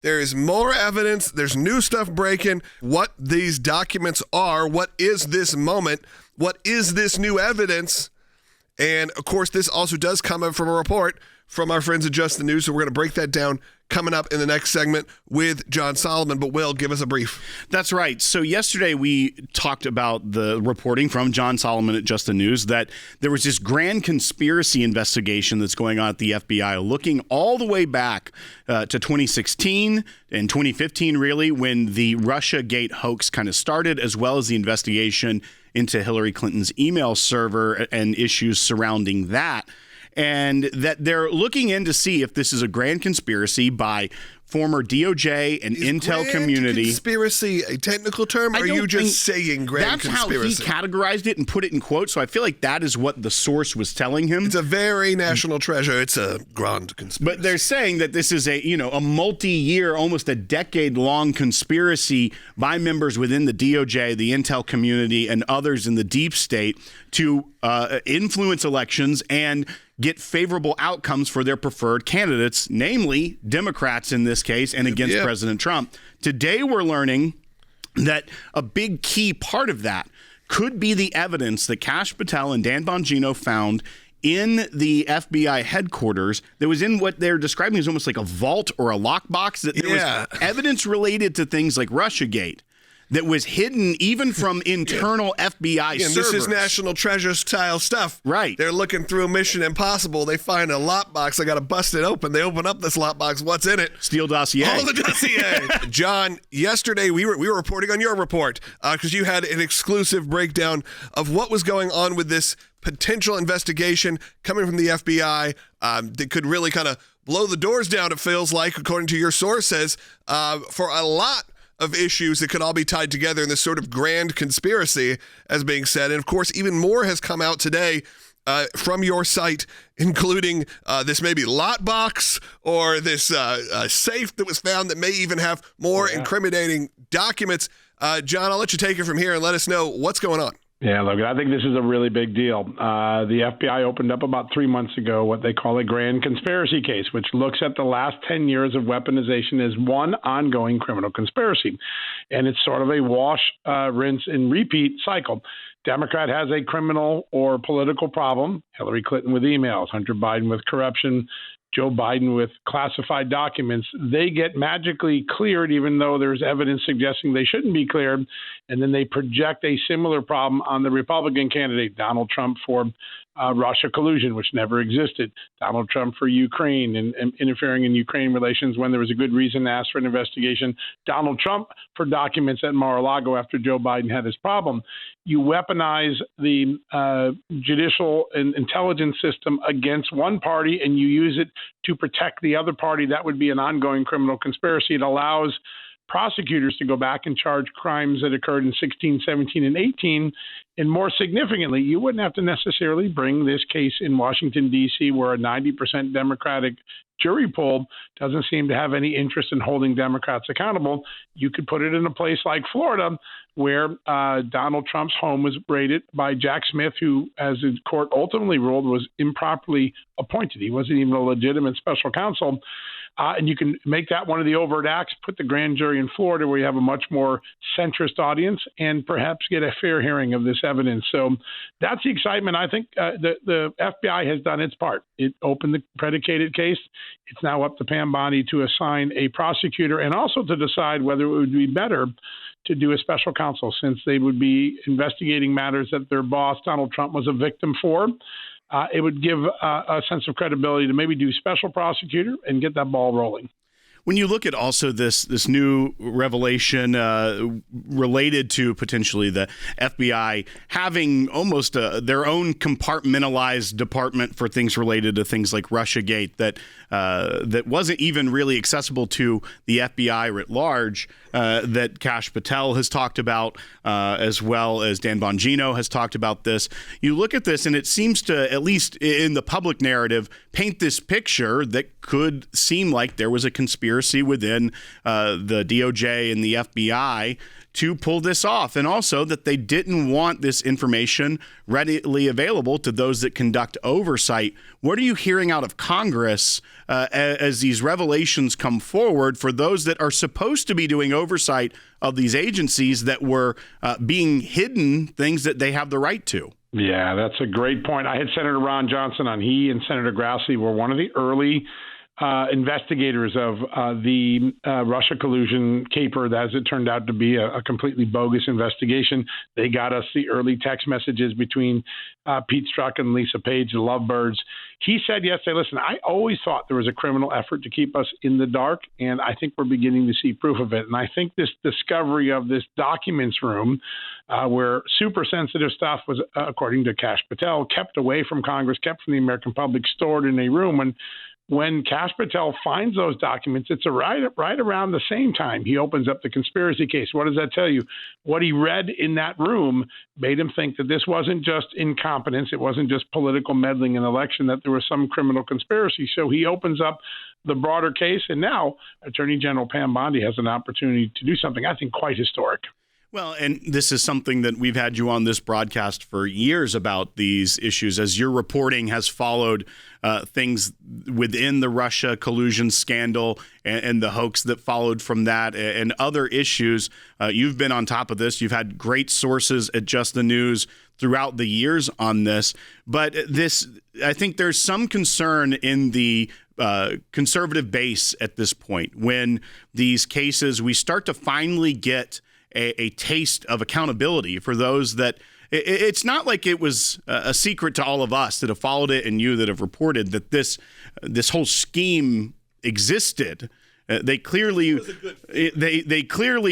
There is more evidence. There's new stuff breaking. What these documents are, what is this moment, what is this new evidence? And, of course, this also does come up from a report from our friends at Just the News, so we're going to break that down coming up in the next segment with John Solomon. But, Will, give us a brief. That's right. So yesterday we talked about the reporting from John Solomon at Just the News that there was this grand conspiracy investigation that's going on at the FBI, looking all the way back to 2016 and 2015, really, when the Russiagate hoax kind of started, as well as the investigation into Hillary Clinton's email server and issues surrounding that. And that they're looking in to see if this is a grand conspiracy by former DOJ and Intel community. Conspiracy, a technical term? Or are you just saying grand conspiracy? That's how he categorized it and put it in quotes. So I feel like that is what the source was telling him. It's a very national treasure. It's a grand conspiracy. But they're saying that this is a multi-year, almost a decade-long conspiracy by members within the DOJ, the Intel community, and others in the deep state to influence elections and get favorable outcomes for their preferred candidates, namely Democrats in this case, and against President Trump. Today we're learning that a big key part of that could be the evidence that Kash Patel and Dan Bongino found in the FBI headquarters that was in what they're describing as almost like a vault or a lockbox, that there was evidence related to things like Russiagate that was hidden even from internal FBI servers. This is national treasure style stuff. Right. They're looking through Mission Impossible. They find a lockbox. They got to bust it open. They open up this lockbox. What's in it? Steele dossier. Oh, the dossier. John, yesterday we were reporting on your report because you had an exclusive breakdown of what was going on with this potential investigation coming from the FBI that could really kind of blow the doors down, it feels like, according to your sources, for a lot of issues that could all be tied together in this sort of grand conspiracy, as being said. And of course, even more has come out today from your site, including this maybe lockbox or this safe that was found that may even have more incriminating documents. John, I'll let you take it from here and let us know what's going on. Yeah, look, I think this is a really big deal. The FBI opened up about 3 months ago what they call a grand conspiracy case, which looks at the last 10 years of weaponization as one ongoing criminal conspiracy. And it's sort of a wash, rinse, and repeat cycle. Democrat has a criminal or political problem, Hillary Clinton with emails, Hunter Biden with corruption, Joe Biden with classified documents. They get magically cleared, even though there's evidence suggesting they shouldn't be cleared. And then they project a similar problem on the Republican candidate, Donald Trump, for Russia collusion, which never existed. Donald Trump for Ukraine and interfering in Ukraine relations when there was a good reason to ask for an investigation. Donald Trump for documents at Mar-a-Lago after Joe Biden had his problem. You weaponize the judicial and intelligence system against one party and you use it to protect the other party. That would be an ongoing criminal conspiracy. It allows prosecutors to go back and charge crimes that occurred in 16, 17, and 18. And more significantly, you wouldn't have to necessarily bring this case in Washington, D.C., where a 90% Democratic jury pool doesn't seem to have any interest in holding Democrats accountable. You could put it in a place like Florida, where Donald Trump's home was raided by Jack Smith, who, as the court ultimately ruled, was improperly appointed. He wasn't even a legitimate special counsel. And you can make that one of the overt acts, put the grand jury in Florida where you have a much more centrist audience and perhaps get a fair hearing of this evidence. So that's the excitement. I think the FBI has done its part. It opened the predicated case. It's now up to Pam Bondi to assign a prosecutor and also to decide whether it would be better to do a special counsel, since they would be investigating matters that their boss, Donald Trump, was a victim for. It would give a sense of credibility to maybe do special prosecutor and get that ball rolling. When you look at also this new revelation related to potentially the FBI having almost their own compartmentalized department for things related to things like Russiagate that wasn't even really accessible to the FBI writ large, that Kash Patel has talked about, as well as Dan Bongino has talked about this. You look at this and it seems to, at least in the public narrative, paint this picture that could seem like there was a conspiracy conspiracy within the DOJ and the FBI to pull this off, and also that they didn't want this information readily available to those that conduct oversight. What are you hearing out of Congress as these revelations come forward for those that are supposed to be doing oversight of these agencies that were being hidden things that they have the right to? Yeah, that's a great point. I had Senator Ron Johnson on. He and Senator Grassley were one of the early investigators of the Russia collusion caper, that as it turned out to be a completely bogus investigation. They got us the early text messages between Pete Strzok and Lisa Page, the lovebirds. He said yesterday, listen, I always thought there was a criminal effort to keep us in the dark, and I think we're beginning to see proof of it. And I think this discovery of this documents room where super sensitive stuff was, according to Kash Patel, kept away from Congress, kept from the American public, stored in a room. When Kash Patel finds those documents, it's right around the same time he opens up the conspiracy case. What does that tell you? What he read in that room made him think that this wasn't just incompetence, it wasn't just political meddling in an election, that there was some criminal conspiracy. So he opens up the broader case, and now Attorney General Pam Bondi has an opportunity to do something, I think, quite historic. Well, and this is something that we've had you on this broadcast for years about these issues, as your reporting has followed things within the Russia collusion scandal and the hoax that followed from that and other issues. You've been on top of this. You've had great sources at Just the News throughout the years on this. But this, I think there's some concern in the conservative base at this point when these cases, we start to finally get a taste of accountability for those that it's not like it was a secret to all of us that have followed it and you that have reported that this whole scheme existed. They clearly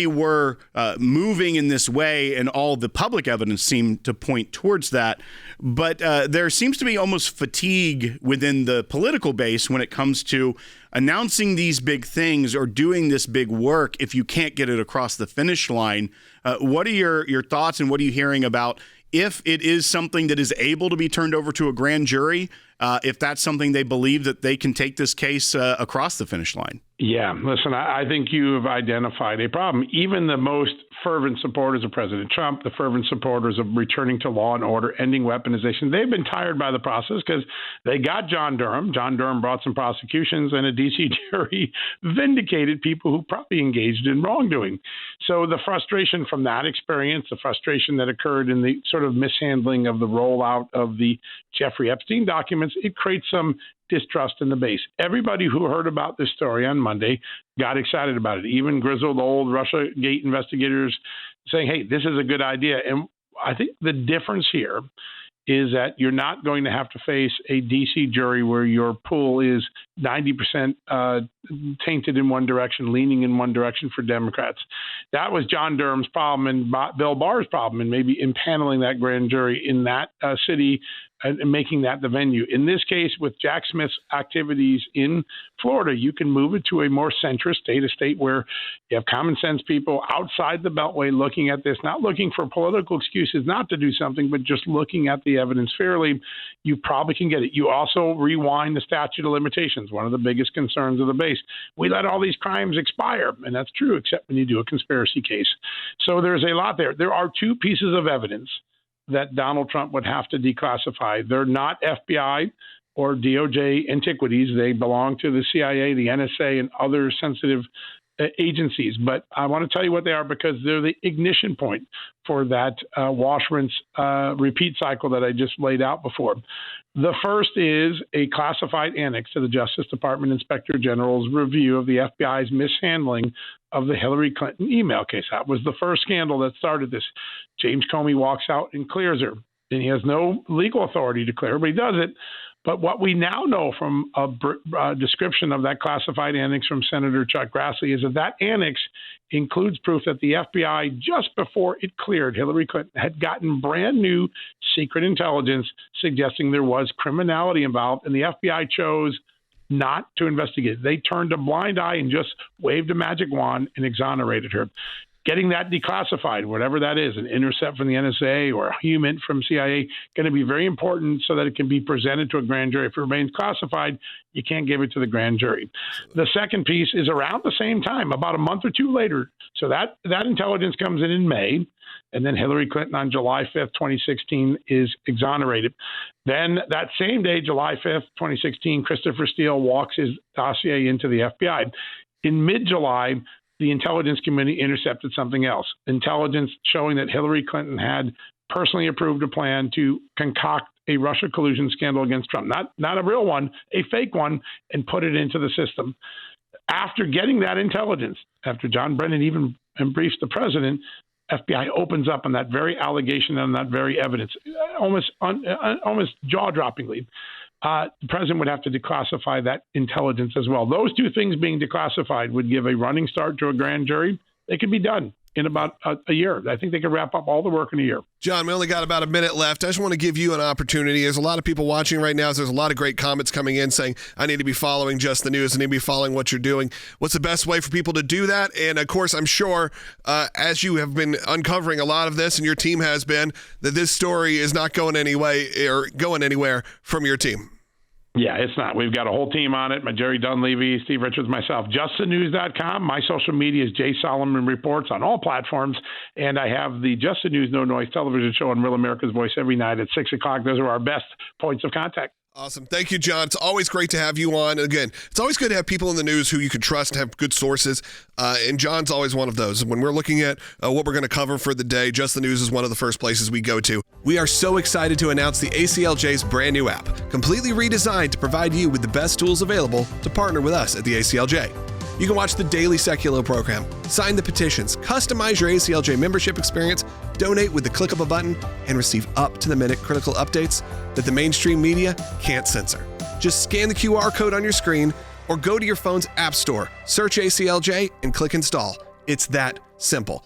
were moving in this way, and all the public evidence seemed to point towards that. But there seems to be almost fatigue within the political base when it comes to announcing these big things or doing this big work if you can't get it across the finish line. What are your thoughts, and what are you hearing about if it is something that is able to be turned over to a grand jury, if that's something they believe that they can take this case across the finish line? Yeah, listen, I think you have identified a problem. Even the most fervent supporters of President Trump, the fervent supporters of returning to law and order, ending weaponization, they've been tired by the process because they got John Durham. John Durham brought some prosecutions, and a D.C. jury vindicated people who probably engaged in wrongdoing. So the frustration from that experience, the frustration that occurred in the sort of mishandling of the rollout of the Jeffrey Epstein documents, it creates some distrust in the base. Everybody who heard about this story on Monday got excited about it. Even grizzled old Russiagate investigators saying, hey, this is a good idea. And I think the difference here is that you're not going to have to face a D.C. jury where your pool is 90% tainted in one direction, leaning in one direction for Democrats. That was John Durham's problem and Bill Barr's problem, and maybe impaneling that grand jury in that city and making that the venue. In this case, with Jack Smith's activities in Florida, you can move it to a more centrist state, a state where you have common sense people outside the Beltway looking at this, not looking for political excuses not to do something, but just looking at the evidence fairly. You probably can get it. You also rewind the statute of limitations, one of the biggest concerns of the base. We let all these crimes expire, and that's true, except when you do a conspiracy case. So there's a lot there. There are two pieces of evidence that Donald Trump would have to declassify. They're not FBI or DOJ antiquities. They belong to the CIA, the NSA, and other sensitive agencies. But I want to tell you what they are because they're the ignition point for that wash, rinse, repeat cycle that I just laid out before. The first is a classified annex to the Justice Department Inspector General's review of the FBI's mishandling of the Hillary Clinton email case. That was the first scandal that started this. James Comey walks out and clears her. And he has no legal authority to clear her, but he does it. But what we now know from a description of that classified annex from Senator Chuck Grassley is that that annex includes proof that the FBI, just before it cleared Hillary Clinton, had gotten brand new secret intelligence suggesting there was criminality involved, and the FBI chose not to investigate. They turned a blind eye and just waved a magic wand and exonerated her. getting that declassified, whatever that is, an intercept from the NSA or a human from CIA, going to be very important so that it can be presented to a grand jury. If it remains classified, you can't give it to the grand jury. The second piece is around the same time, about a month or two later. So that intelligence comes in May, and then Hillary Clinton on July 5th, 2016 is exonerated. Then that same day, July 5th, 2016, Christopher Steele walks his dossier into the FBI. In mid-July, the intelligence community intercepted something else, intelligence showing that Hillary Clinton had personally approved a plan to concoct a Russia collusion scandal against Trump, not a real one, a fake one, and put it into the system. After getting that intelligence, after John Brennan even briefs the president, FBI opens up on that very allegation and that very evidence, almost jaw-droppingly. The president would have to declassify that intelligence as well. Those two things being declassified would give a running start to a grand jury. They could be done in about a year. I think they could wrap up all the work in a year. John, we only got about a minute left. I just want to give you an opportunity. There's a lot of people watching right now. So there's a lot of great comments coming in saying, I need to be following Just the News. I need to be following what you're doing. What's the best way for people to do that? And, of course, I'm sure as you have been uncovering a lot of this, and your team has been, that this story is not going anywhere from your team. Yeah, it's not. We've got a whole team on it. Jerry Dunleavy, Steve Richards, myself. JustTheNews.com. My social media is Jay Solomon Reports on all platforms. And I have the Just the News No Noise television show on Real America's Voice every night at 6 o'clock. Those are our best points of contact. Awesome. Thank you, John. It's always great to have you on. Again, it's always good to have people in the news who you can trust and have good sources. And John's always one of those. When we're looking at what we're going to cover for the day, Just the News is one of the first places we go to. We are so excited to announce the ACLJ's brand new app, completely redesigned to provide you with the best tools available to partner with us at the ACLJ. You can watch the daily Seculo program, sign the petitions, customize your ACLJ membership experience, donate with the click of a button, and receive up-to-the-minute critical updates that the mainstream media can't censor. Just scan the QR code on your screen or go to your phone's app store, search ACLJ, and click install. It's that simple.